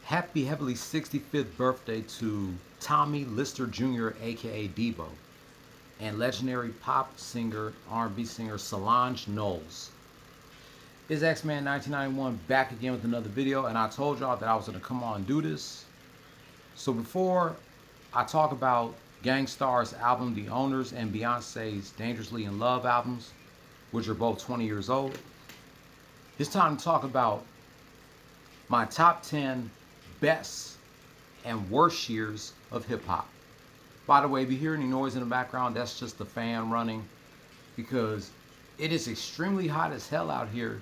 Happy heavily 65th birthday to Tommy Lister Jr., aka Debo, and legendary pop singer, R&B singer Solange Knowles. It's X-Man 1991 back again with another video, and I told y'all that I was going to come on and do this. So before I talk about Gang Starr's album, The Owners, and Beyonce's Dangerously in Love albums, which are both 20 years old, it's time to talk about my top 10 best and worst years of hip-hop. By the way, if you hear any noise in the background, that's just the fan running because it is extremely hot as hell out here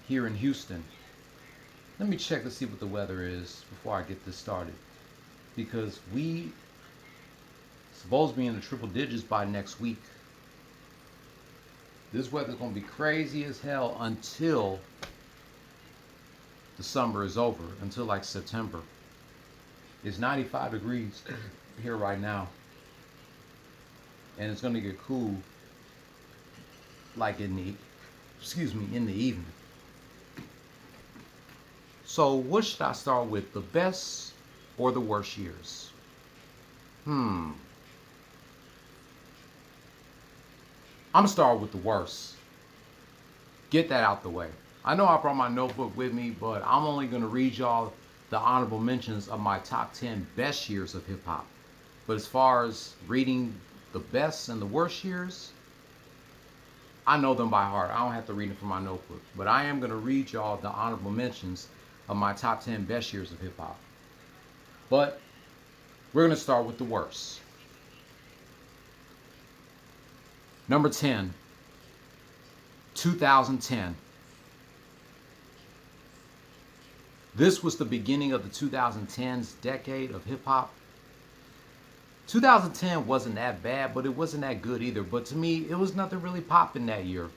in Houston. Let me check to see what the weather is before I get this started, because we supposed to be in the triple digits by next week. This weather's gonna be crazy as hell until the summer is over, until like September. It's 95 degrees here right now, and it's gonna get cool like in the evening. So what should I start with, the best or the worst years? I'm gonna start with the worst. Get that out the way. I know I brought my notebook with me, but I'm only gonna read y'all the honorable mentions of my top 10 best years of hip hop. But as far as reading the best and the worst years, I know them by heart. I don't have to read them from my notebook. But I am gonna read y'all the honorable mentions of my top 10 best years of hip hop. But we're gonna start with the worst. Number 10, 2010. This was the beginning of the 2010s decade of hip hop. 2010 wasn't that bad, but it wasn't that good either. But to me, it was nothing really popping that year.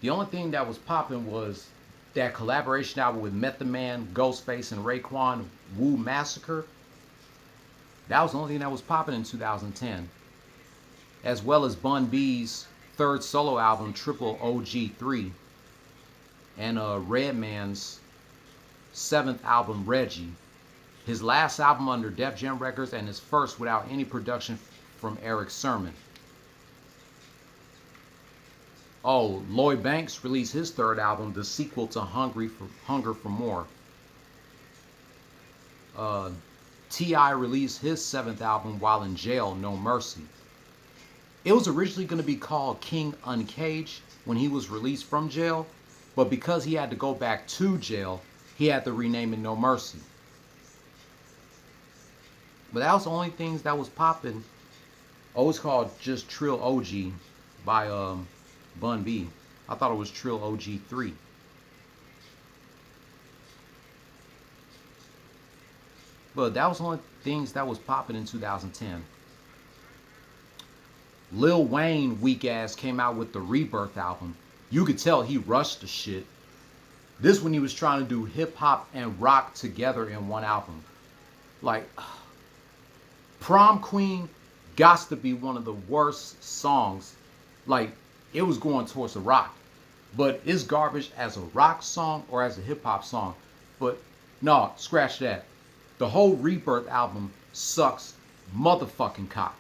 The only thing that was popping was that collaboration album with Method Man, Ghostface, and Raekwon, Wu Massacre. That was the only thing that was popping in 2010. As well as Bun B's third solo album, Triple OG 3, and Redman's 7th album, Reggie, his last album under Def Jam Records, and his first without any production from Eric Sermon. Oh, Lloyd Banks released his third album, the sequel to Hunger for More. T.I. released his 7th album while in jail, No Mercy. It was originally going to be called King Uncaged when he was released from jail, but because he had to go back to jail, he had to rename it No Mercy. But that was the only things that was popping. Oh, it's called just Trill OG by Bun B. I thought it was Trill OG 3. But that was the only things that was popping in 2010. Lil Wayne, weak ass, came out with the Rebirth album. You could tell he rushed the shit. This when he was trying to do hip hop and rock together in one album. Like, Prom Queen got to be one of the worst songs. Like, it was going towards the rock, but it's garbage as a rock song or as a hip hop song. But no, scratch that. The whole Rebirth album sucks motherfucking cock.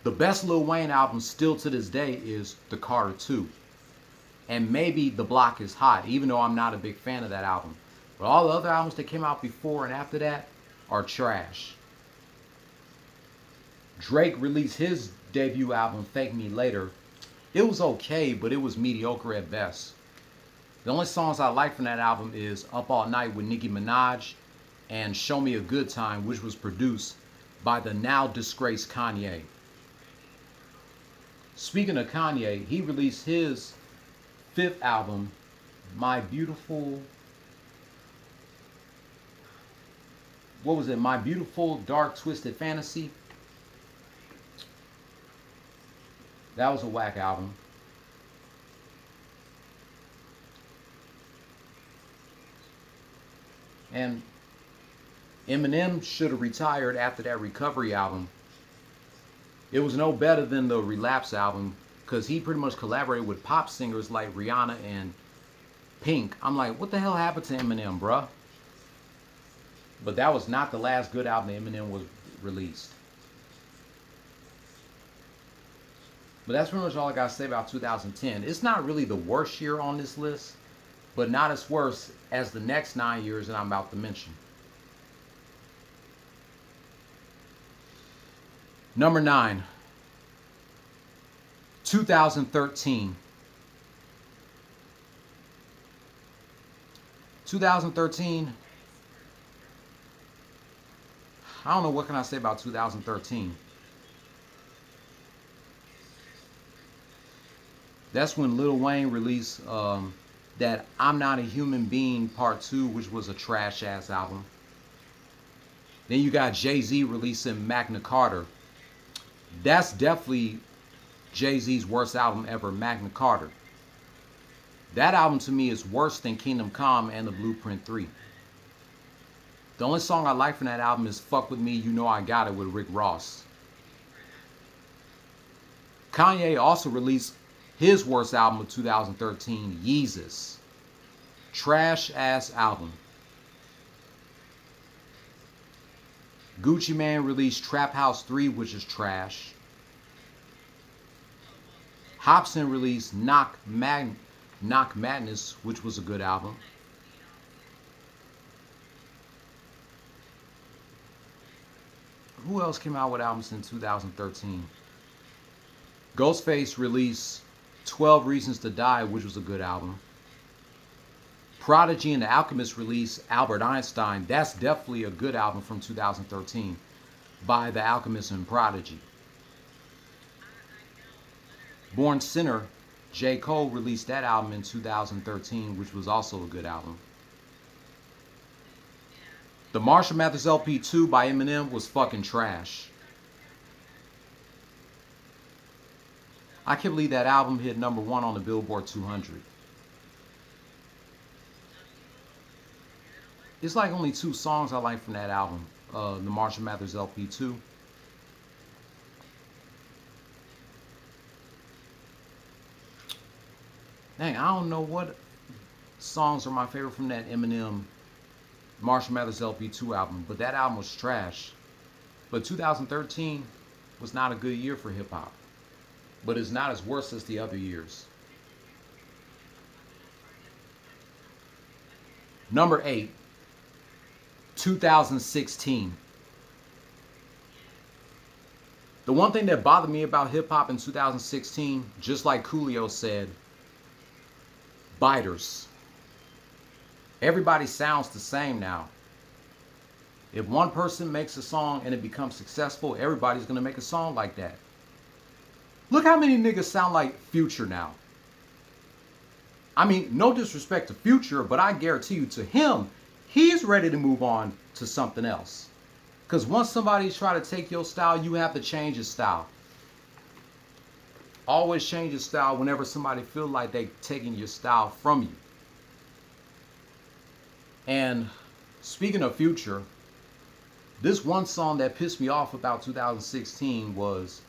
The best Lil Wayne album still to this day is The Carter 2. And maybe The Block is Hot, even though I'm not a big fan of that album. But all the other albums that came out before and after that are trash. Drake released his debut album, Thank Me Later. It was okay, but it was mediocre at best. The only songs I like from that album is Up All Night with Nicki Minaj and Show Me a Good Time, which was produced by the now disgraced Kanye. Speaking of Kanye, he released his 5th album, My Beautiful Dark Twisted Fantasy. That was a whack album. And Eminem should have retired after that Recovery album. It was no better than the Relapse album because he pretty much collaborated with pop singers like Rihanna and Pink. I'm like, what the hell happened to Eminem, bruh? But that was not the last good album that Eminem was released. But that's pretty much all I got to say about 2010. It's not really the worst year on this list, but not as worse as the next 9 years that I'm about to mention. Number 9, 2013. 2013, I don't know what can I say about 2013. That's when Lil Wayne released that I'm Not a Human Being Part 2, which was a trash ass album. Then you got Jay-Z releasing Magna Carta. That's definitely Jay-Z's worst album ever, Magna Carta. That album to me is worse than Kingdom Come and The Blueprint 3. The only song I like from that album is Fuck With Me, You Know I Got It with Rick Ross. Kanye also released his worst album of 2013, Yeezus. Trash ass album. Gucci Mane released Trap House 3, which is trash. Hopsin released Knock Madness, which was a good album. Who else came out with albums in 2013? Ghostface released 12 Reasons to Die, which was a good album. Prodigy and The Alchemist released Albert Einstein. That's definitely a good album from 2013 by The Alchemist and Prodigy. Born Sinner, J. Cole released that album in 2013, which was also a good album. The Marshall Mathers LP 2 by Eminem was fucking trash. I can't believe that album hit number 1 on the Billboard 200. It's like only 2 songs I like from that album. The Marshall Mathers LP 2. Dang, I don't know what songs are my favorite from that Eminem Marshall Mathers LP 2 album, but that album was trash. But 2013 was not a good year for hip hop. But it's not as worse as the other years. Number 8, 2016. The one thing that bothered me about hip hop in 2016, just like Coolio said, biters. Everybody sounds the same now. If one person makes a song and it becomes successful, everybody's gonna make a song like that. Look how many niggas sound like Future now. I mean, no disrespect to Future, but I guarantee you to him, he's ready to move on to something else. Because once somebody's trying to take your style, you have to change your style. Always change your style whenever somebody feels like they're taking your style from you. And speaking of Future, this one song that pissed me off about 2016 was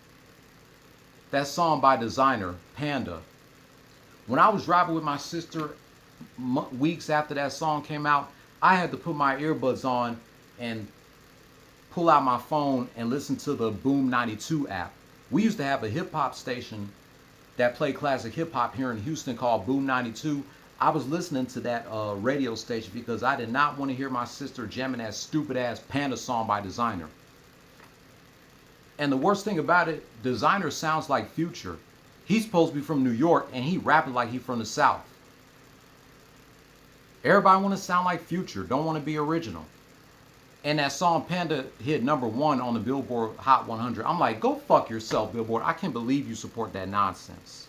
that song by Designer, Panda. When I was driving with my sister weeks after that song came out, I had to put my earbuds on and pull out my phone and listen to the Boom 92 app. We used to have a hip hop station that played classic hip hop here in Houston called Boom 92. I was listening to that radio station because I did not want to hear my sister jamming that stupid ass Panda song by Designer. And the worst thing about it, Designer sounds like Future. He's supposed to be from New York and he rapping like he from the South. Everybody want to sound like Future, don't want to be original. And that song Panda hit number 1 on the Billboard Hot 100. I'm like, go fuck yourself, Billboard. I can't believe you support that nonsense.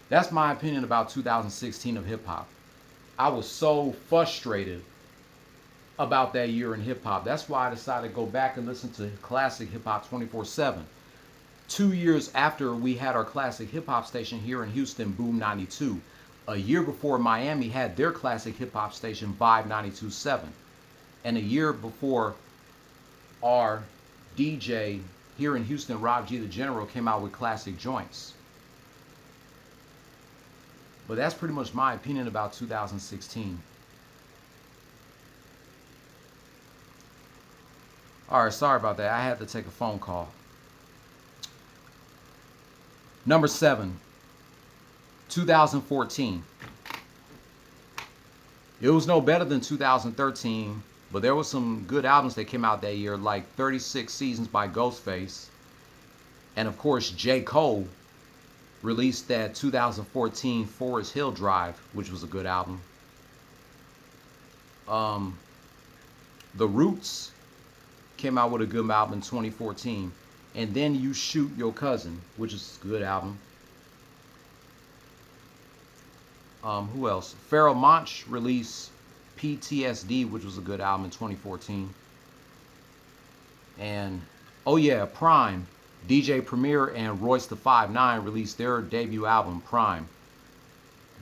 That's my opinion about 2016 of hip hop. I was so frustrated about that year in hip hop. That's why I decided to go back and listen to classic hip hop 24/7. 2 years after we had our classic hip hop station here in Houston, Boom 92. A year before Miami had their classic hip hop station, Vibe 92.7. And a year before our DJ here in Houston, Rob G the General, came out with classic joints. But that's pretty much my opinion about 2016. All right, sorry about that. I had to take a phone call. Number 7, 2014. It was no better than 2013, but there was some good albums that came out that year, like 36 Seasons by Ghostface. And of course, J. Cole released that 2014 Forest Hill Drive, which was a good album. The Roots came out with a good album in 2014. And then You Shoot Your Cousin, which is a good album. Who else? Pharoah Monch released PTSD, which was a good album in 2014. And, oh yeah, Prime. DJ Premier and Royce the 5'9" released their debut album, Prime.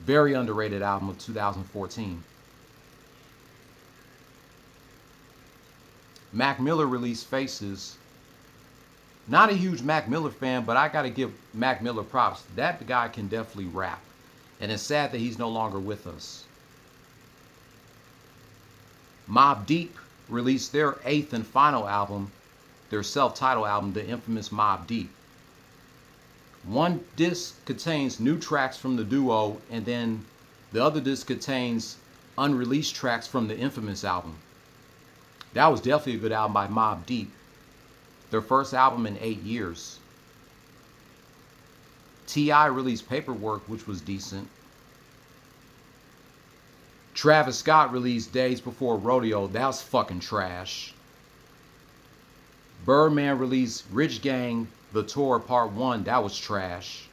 Very underrated album of 2014. Mac Miller released Faces. Not a huge Mac Miller fan, but I gotta give Mac Miller props. That guy can definitely rap. And it's sad that he's no longer with us. Mobb Deep released their 8th and final album, their self-titled album, the infamous Mobb Deep. One disc contains new tracks from the duo, and then the other disc contains unreleased tracks from the infamous album. That was definitely a good album by Mobb Deep. Their first album in 8 years. T.I. released Paperwork, which was decent. Travis Scott released Days Before Rodeo. That was fucking trash. Birdman released Rich Gang, The Tour Part 1. That was trash.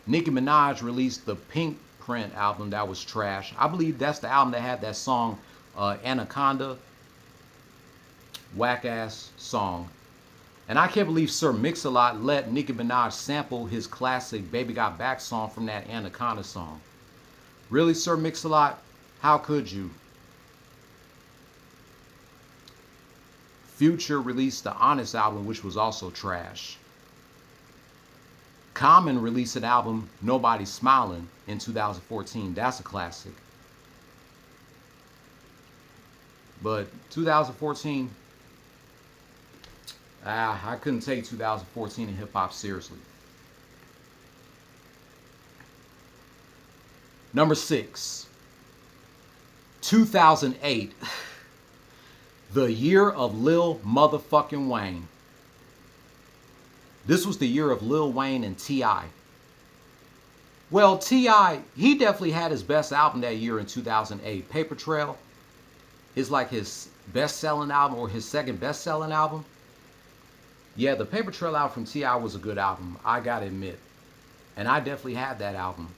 Nicki Minaj released the Pink Print album. That was trash. I believe that's the album that had that song, Anaconda. Whack ass song. And I can't believe Sir Mix-a-Lot let Nicki Minaj sample his classic Baby Got Back song from that Anaconda song. Really, Sir Mix-a-Lot? How could you? Future released the Honest album, which was also trash. Common released an album, Nobody's Smiling, in 2014. That's a classic. But 2014, I couldn't take 2014 in hip-hop seriously. Number 6, 2008, the year of Lil motherfucking Wayne. This was the year of Lil Wayne and T.I. Well, T.I., he definitely had his best album that year in 2008. Paper Trail is like his best-selling album, or his second best-selling album. Yeah, the Paper Trail album from T.I. was a good album, I gotta admit. And I definitely had that album.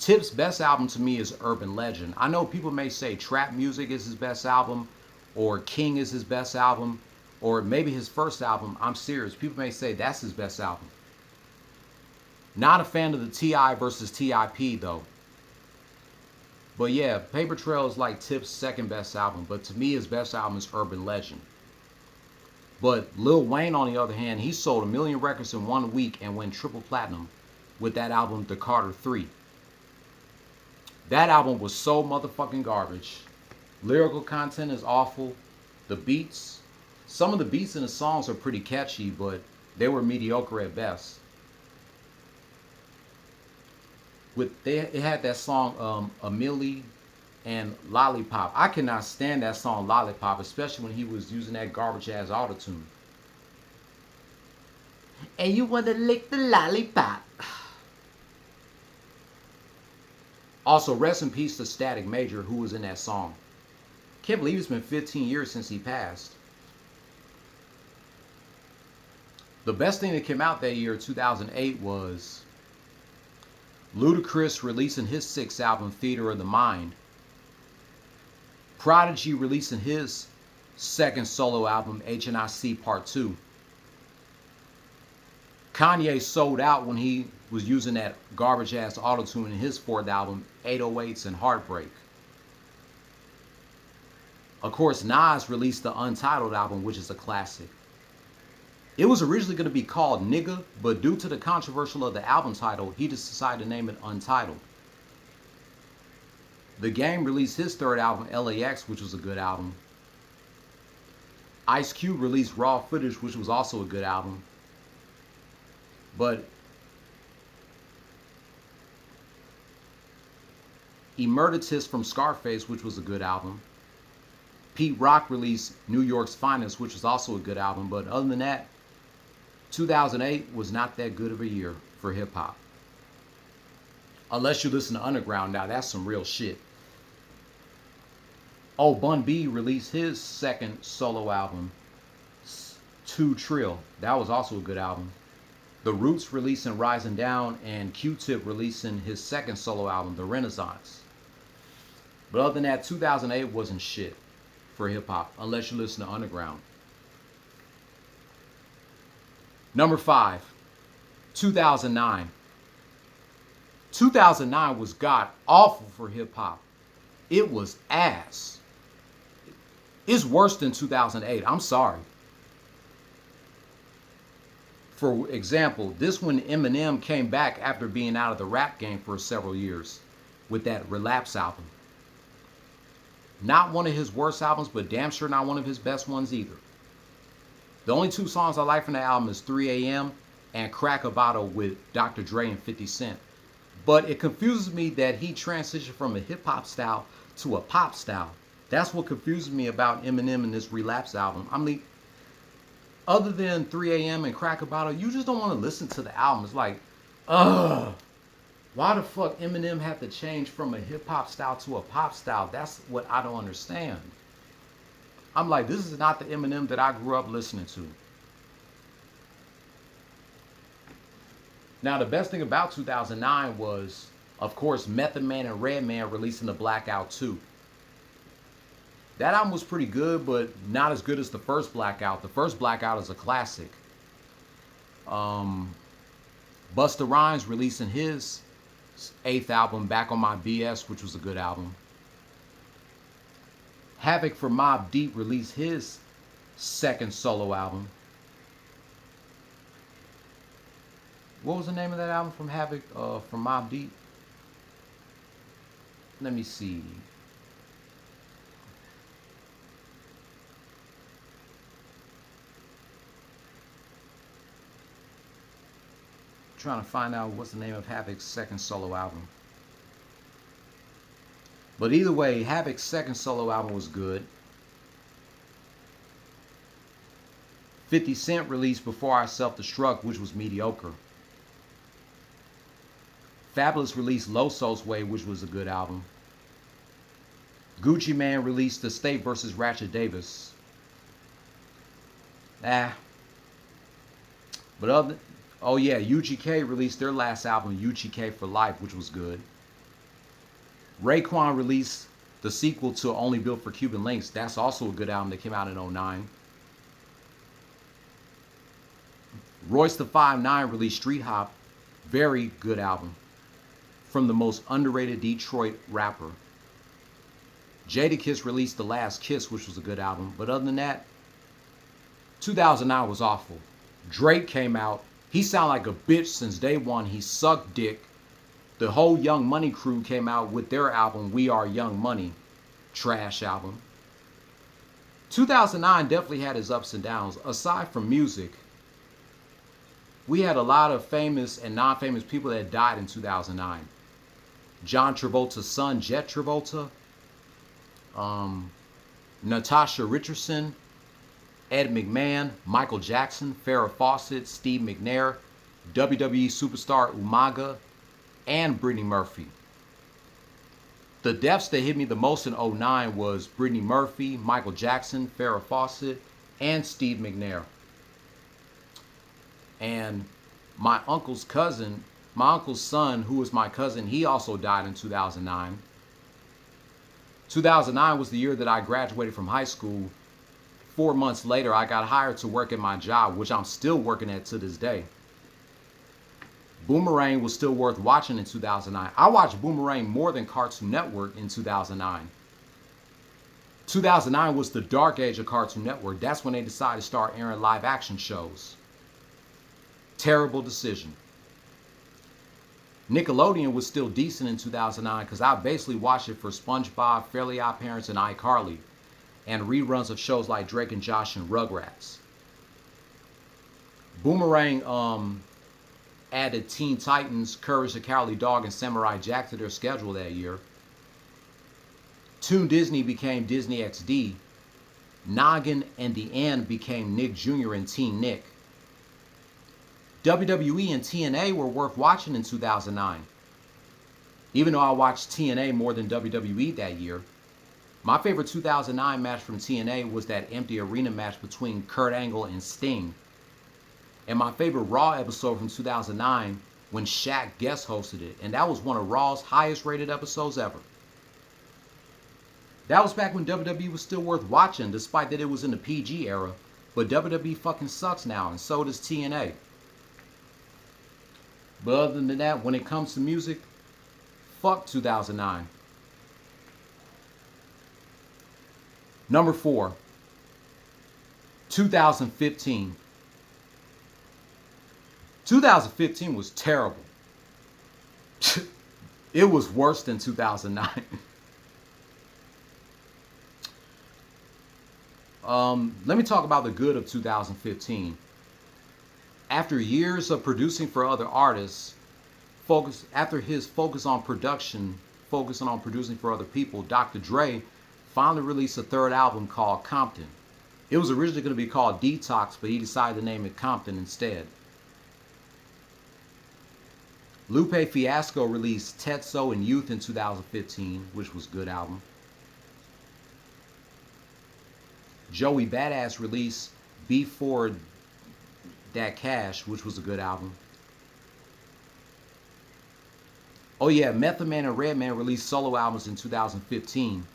Tip's best album to me is Urban Legend. I know people may say Trap Music is his best album, or King is his best album, or maybe his first album. I'm serious. People may say that's his best album. Not a fan of the T.I. versus T.I.P. though. But yeah, Paper Trail is like Tip's second best album, but to me his best album is Urban Legend. But Lil Wayne, on the other hand, he sold 1 million records in 1 week and went triple platinum with that album, The Carter 3. That album was so motherfucking garbage. Lyrical content is awful. The beats, some of the beats in the songs are pretty catchy, but they were mediocre at best. It had that song, Amelie and Lollipop. I cannot stand that song Lollipop, especially when he was using that garbage ass autotune. And you wanna lick the lollipop. Also, rest in peace to Static Major, who was in that song. Can't believe it's been 15 years since he passed. The best thing that came out that year, 2008, was Ludacris releasing his 6th album, Theater of the Mind. Prodigy releasing his 2nd solo album, HNIC Part 2. Kanye sold out when he was using that garbage ass autotune in his 4th album, 808s and Heartbreak. Of course, Nas released the Untitled album, which is a classic. It was originally going to be called Nigga, but due to the controversial of the album title, he just decided to name it Untitled. The Game released his third album, LAX, which was a good album. Ice Cube released Raw Footage, which was also a good album. But Emerditus from Scarface, which was a good album. Pete Rock released New York's Finest, which was also a good album. But other than that, 2008 was not that good of a year for hip hop. Unless you listen to Underground now, that's some real shit. Oh, Bun B released his second solo album, 2 Trill. That was also a good album. The Roots releasing Rising Down, and Q-Tip releasing his second solo album, The Renaissance. But other than that, 2008 wasn't shit for hip hop, unless you listen to Underground. Number 5, 2009. 2009 was god awful for hip hop. It was ass. It's worse than 2008. I'm sorry. For example, this when Eminem came back after being out of the rap game for several years with that Relapse album. Not one of his worst albums, but damn sure not one of his best ones either. The only 2 songs I like from the album is 3 AM and Crack a Bottle with Dr. Dre and 50 Cent. But it confuses me that he transitioned from a hip-hop style to a pop style. That's what confuses me about Eminem and this Relapse album. I mean, other than 3 AM and Crack a Bottle, you just don't want to listen to the album. It's like, ugh. Why the fuck Eminem had to change from a hip-hop style to a pop style? That's what I don't understand. I'm like, this is not the Eminem that I grew up listening to. Now, the best thing about 2009 was, of course, Method Man and Redman releasing the Blackout 2. That album was pretty good, but not as good as the first Blackout. The first Blackout is a classic. Busta Rhymes releasing his 8th album, Back on My BS, which was a good album. Havoc from Mobb Deep released his 2nd solo album. What was the name of that album from Havoc, from Mobb Deep? Let me see. Trying to find out what's the name of Havoc's 2nd solo album. But either way, Havoc's 2nd solo album was good. 50 Cent released Before I Self-Destruct, which was mediocre. Fabulous released Loso's Way, which was a good album. Gucci Mane released The State vs. Ratchet Davis. But oh yeah, UGK released their last album, UGK for Life, which was good. Raekwon released the sequel to Only Built for Cuban Links. That's also a good album that came out in 2009. Royce da 5'9" released Street Hop. Very good album. From the most underrated Detroit rapper. Jadakiss released The Last Kiss, which was a good album. But other than that, 2009 was awful. Drake came out. He sounded like a bitch since day one. He sucked dick. The whole Young Money crew came out with their album, We Are Young Money. Trash album. 2009 definitely had its ups and downs. Aside from music, we had a lot of famous and non-famous people that died in 2009. John Travolta's son, Jet Travolta. Natasha Richardson. Ed McMahon, Michael Jackson, Farrah Fawcett, Steve McNair, WWE superstar Umaga, and Brittany Murphy. The deaths that hit me the most in 2009 was Brittany Murphy, Michael Jackson, Farrah Fawcett, and Steve McNair. And my uncle's son, who was my cousin, he also died in 2009. 2009 was the year that I graduated from high school. 4 months later, I got hired to work at my job, which I'm still working at to this day. Boomerang was still worth watching in 2009. I watched Boomerang more than Cartoon Network in 2009. 2009 was the dark age of Cartoon Network. That's when they decided to start airing live action shows. Terrible decision. Nickelodeon was still decent in 2009 because I basically watched it for SpongeBob, Fairly Odd Parents, and iCarly, and reruns of shows like Drake and Josh and Rugrats. Boomerang added Teen Titans, Courage the Cowardly Dog, and Samurai Jack to their schedule that year. Toon Disney became Disney XD. Noggin and the End became Nick Jr. and Teen Nick. WWE and TNA were worth watching in 2009. Even though I watched TNA more than WWE that year, my favorite 2009 match from TNA was that empty arena match between Kurt Angle and Sting. And my favorite Raw episode from 2009 when Shaq guest hosted it. And that was one of Raw's highest rated episodes ever. That was back when WWE was still worth watching, despite that it was in the PG era. But WWE fucking sucks now, and so does TNA. But other than that, when it comes to music, fuck 2009. Number 4, 2015. 2015 was terrible. It was worse than 2009. Let me talk about the good of 2015. After years of producing for other artists, after his focusing on producing for other people, Dr. Dre finally released a third album called Compton. It was originally going to be called Detox, but he decided to name it Compton instead. Lupe Fiasco released Tetsuo and Youth in 2015, which was a good album. Joey Badass released Before That Cash, which was a good album. Oh yeah, Method Man and Redman released solo albums in 2015.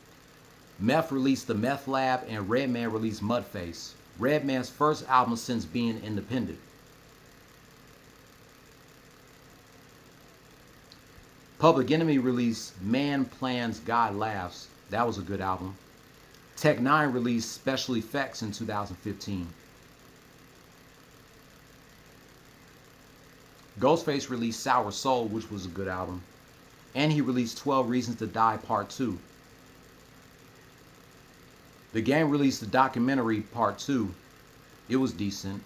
Meth released The Meth Lab and Redman released Mudface. Redman's first album since being independent. Public Enemy released Man Plans, God Laughs. That was a good album. Tech Nine released Special Effects in 2015. Ghostface released Sour Soul, which was a good album. And he released 12 Reasons to Die Part 2. The Game released the documentary Part 2. It was decent.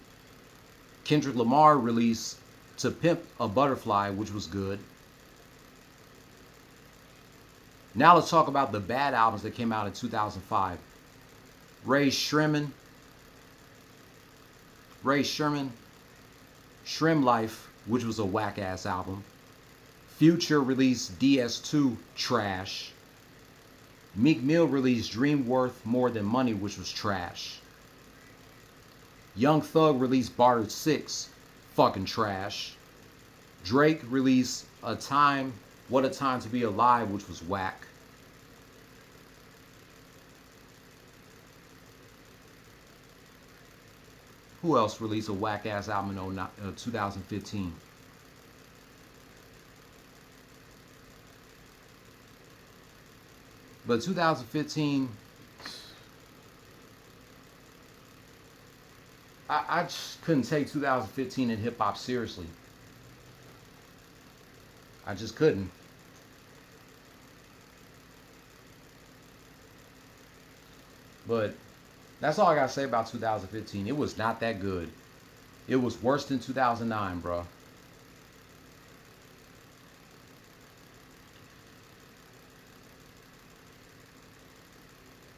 Kendrick Lamar released To Pimp a Butterfly, which was good. Now let's talk about the bad albums that came out in 2005. Ray Sherman, Shrimp Life, which was a whack-ass album. Future released DS2, trash. Meek Mill released Dream Worth More Than Money, which was trash. Young Thug released Bartered 6, fucking trash. Drake released What a Time to Be Alive, which was whack. Who else released a whack-ass album in 2015? But 2015, I just couldn't take 2015 in hip-hop seriously. I just couldn't. But that's all I gotta say about 2015. It was not that good. It was worse than 2009, bro.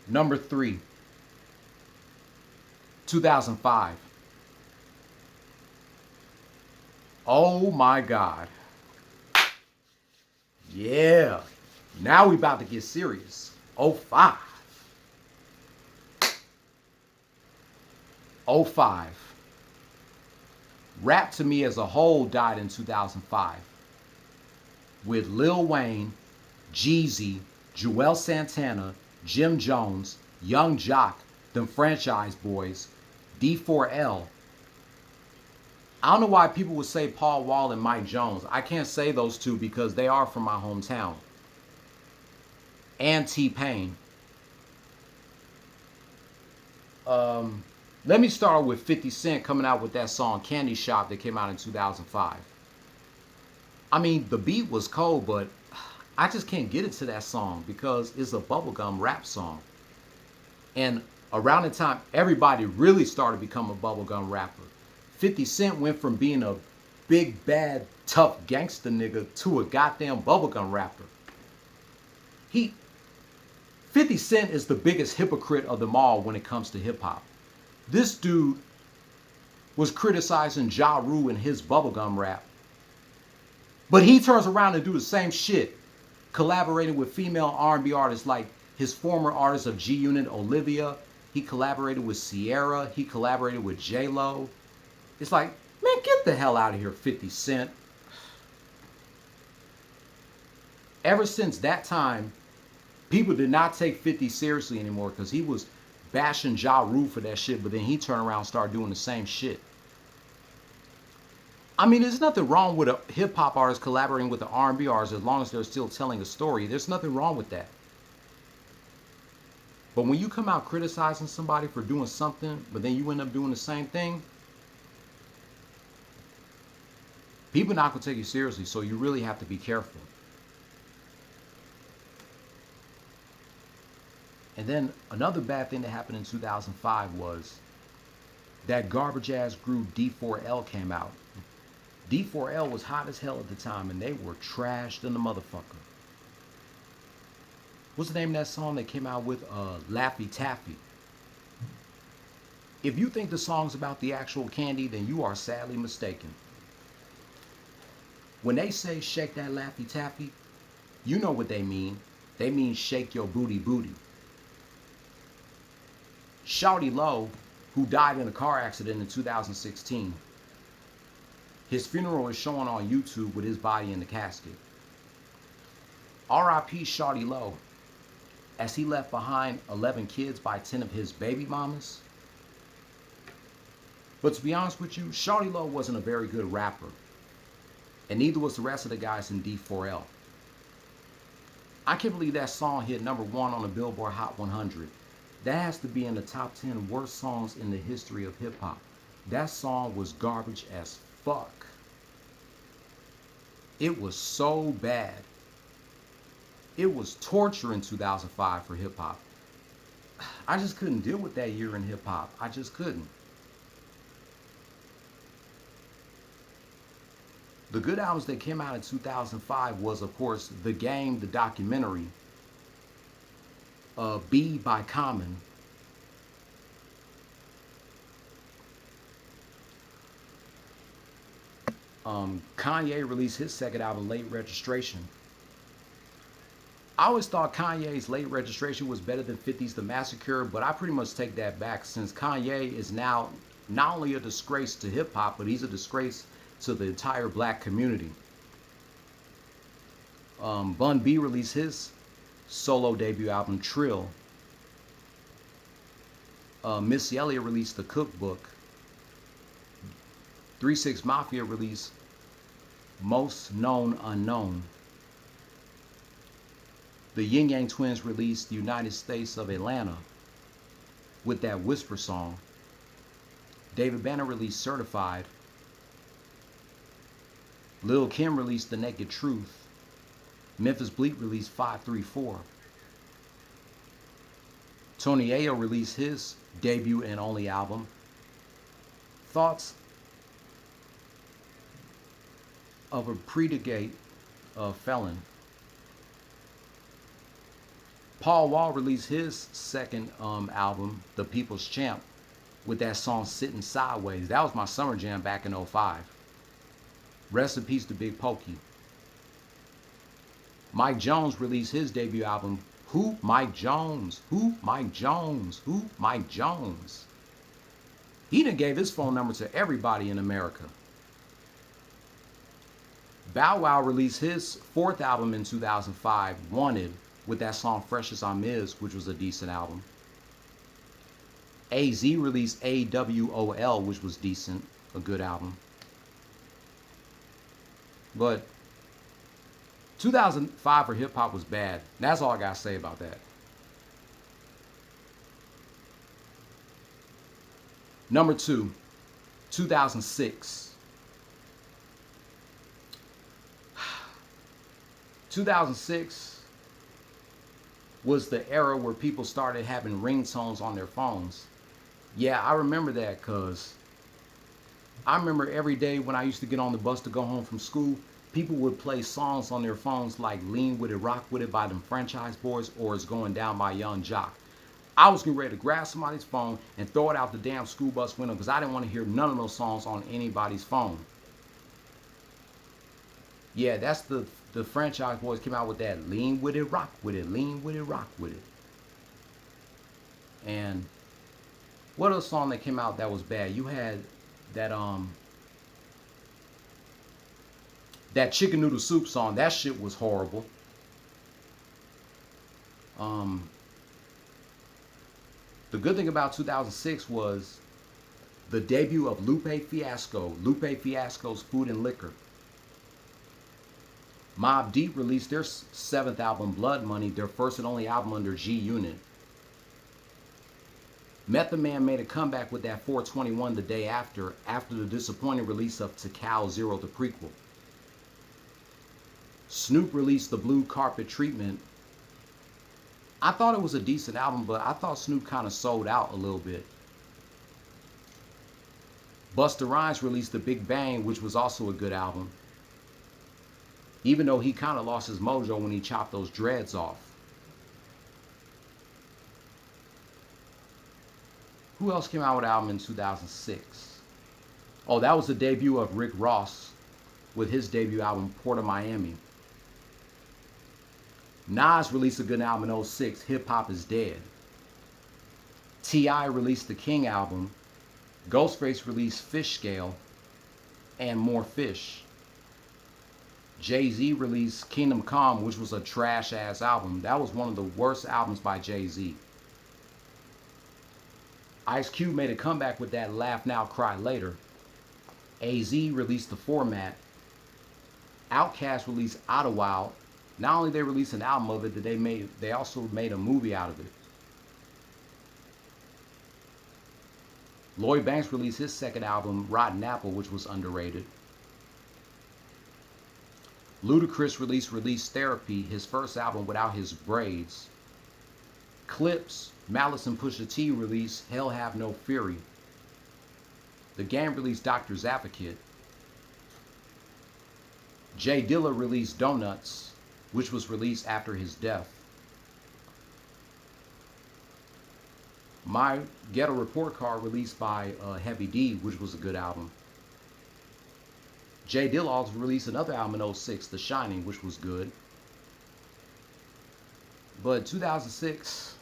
Number 3, 2005. Oh my God. Yeah. Now we about to get serious. 05. 05. Rap to me as a whole died in 2005. With Lil Wayne, Jeezy, Joel Santana, Jim Jones, Young Jock, them Franchise Boys, D4L. I don't know why people would say Paul Wall and Mike Jones. I can't say those two because they are from my hometown. And T-Pain. Let me start with 50 Cent coming out with that song Candy Shop that came out in 2005. I mean, the beat was cold, but I just can't get into that song because it's a bubblegum rap song. And around the time everybody really started becoming a bubblegum rapper, 50 Cent went from being a big, bad, tough gangster nigga to a goddamn bubblegum rapper. He 50 Cent is the biggest hypocrite of them all when it comes to hip hop. This dude was criticizing Ja Rule in his bubblegum rap. But he turns around and do the same shit, collaborating with female R&B artists like his former artist of G Unit, Olivia. He collaborated with Sierra. He collaborated with J-Lo. It's like, man, get the hell out of here, 50 Cent. Ever since that time, people did not take 50 seriously anymore because he was bashing Ja Rule for that shit, but then he turned around and started doing the same shit. I mean, there's nothing wrong with a hip hop artist collaborating with an R&B artist as long as they're still telling a story. There's nothing wrong with that. But when you come out criticizing somebody for doing something, but then you end up doing the same thing, people are not going to take you seriously, so you really have to be careful. And then another bad thing that happened in 2005 was that garbage ass group D4L came out. D4L was hot as hell at the time, and they were trashed in the motherfucker. What's the name of that song they came out with? Laffy Taffy. If you think the song's about the actual candy, then you are sadly mistaken. When they say shake that Laffy Taffy, you know what they mean. They mean shake your booty booty. Shawty Lo, who died in a car accident in 2016, his funeral is shown on YouTube with his body in the casket. R.I.P. Shawty Lo, as he left behind 11 kids by 10 of his baby mamas. But to be honest with you, Shawty Lo wasn't a very good rapper, and neither was the rest of the guys in D4L. I can't believe that song hit #1 on the Billboard Hot 100. That has to be in the top 10 worst songs in the history of hip hop. That song was garbage as fuck. It was so bad. It was torture in 2005 for hip hop. I just couldn't deal with that year in hip hop. I just couldn't. The good albums that came out in 2005 was, of course, The Game, the documentary, B by Common, Kanye released his second album, Late Registration. I always thought Kanye's Late Registration was better than 50's The Massacre, but I pretty much take that back since Kanye is now not only a disgrace to hip hop, but he's a disgrace to the entire black community. Bun B released his solo debut album, Trill. Missy Elliott released The Cookbook. 3 6 Mafia released Most Known Unknown. The Yin Yang Twins released The United States of Atlanta with that Whisper song. David Banner released Certified. Lil' Kim released The Naked Truth. Memphis Bleek released 534. Tony Ayo released his debut and only album, Thoughts of a Predicate Felon. Paul Wall released his second album, The People's Champ, with that song Sitting Sideways. That was my summer jam back in 05. Rest in peace to Big Pokey. Mike Jones released his debut album, Who Mike Jones? Who Mike Jones? Who Mike Jones? He done gave his phone number to everybody in America. Bow Wow released his fourth album in 2005, Wanted, with that song Fresh as I'm Is, which was a decent album. AZ released AWOL, which was decent, a good album. But 2005 for hip hop was bad. That's all I gotta say about that. Number 2, 2006. 2006 was the era where people started having ringtones on their phones. Yeah, I remember that because I remember every day when I used to get on the bus to go home from school, people would play songs on their phones like Lean With It, Rock With It by them Franchise Boys or It's Going Down by Young Jock. I was getting ready to grab somebody's phone and throw it out the damn school bus window because I didn't want to hear none of those songs on anybody's phone. Yeah, that's the Franchise Boys came out with that Lean With It, Rock With It, Lean With It, Rock With It. And what other song that came out that was bad? You had that that chicken noodle soup song. That shit was horrible. The good thing about 2006 was the debut of Lupe Fiasco. Lupe Fiasco's Food and Liquor. Mobb Deep released their 7th album, Blood Money, their first and only album under G Unit. Method Man made a comeback with that 421 the day after the disappointing release of Tikal Zero, the prequel. Snoop released the Blue Carpet Treatment. I thought it was a decent album, but I thought Snoop kind of sold out a little bit. Busta Rhymes released The Big Bang, which was also a good album, even though he kind of lost his mojo when he chopped those dreads off. Who else came out with an album in 2006? Oh, that was the debut of Rick Ross with his debut album, Port of Miami. Nas released a good album in 2006, Hip Hop Is Dead. T.I. released the King album. Ghostface released Fish Scale and More Fish. Jay-Z released Kingdom Come, which was a trash-ass album. That was one of the worst albums by Jay-Z. Ice Cube made a comeback with that Laugh Now, Cry Later. AZ released The Format. Outkast released Idlewild. Not only did they release an album of it, they also made a movie out of it. Lloyd Banks released his second album, Rotten Apple, which was underrated. Ludacris released Therapy, his first album without his braids. Clips, Malice and Pusha T released Hell Have No Fury. The Game released Doctor's Advocate. Jay Dilla released Donuts, which was released after his death. My Ghetto Report Card released by Heavy D, which was a good album. Jay Dilla also released another album in 2006, The Shining, which was good. But 2006,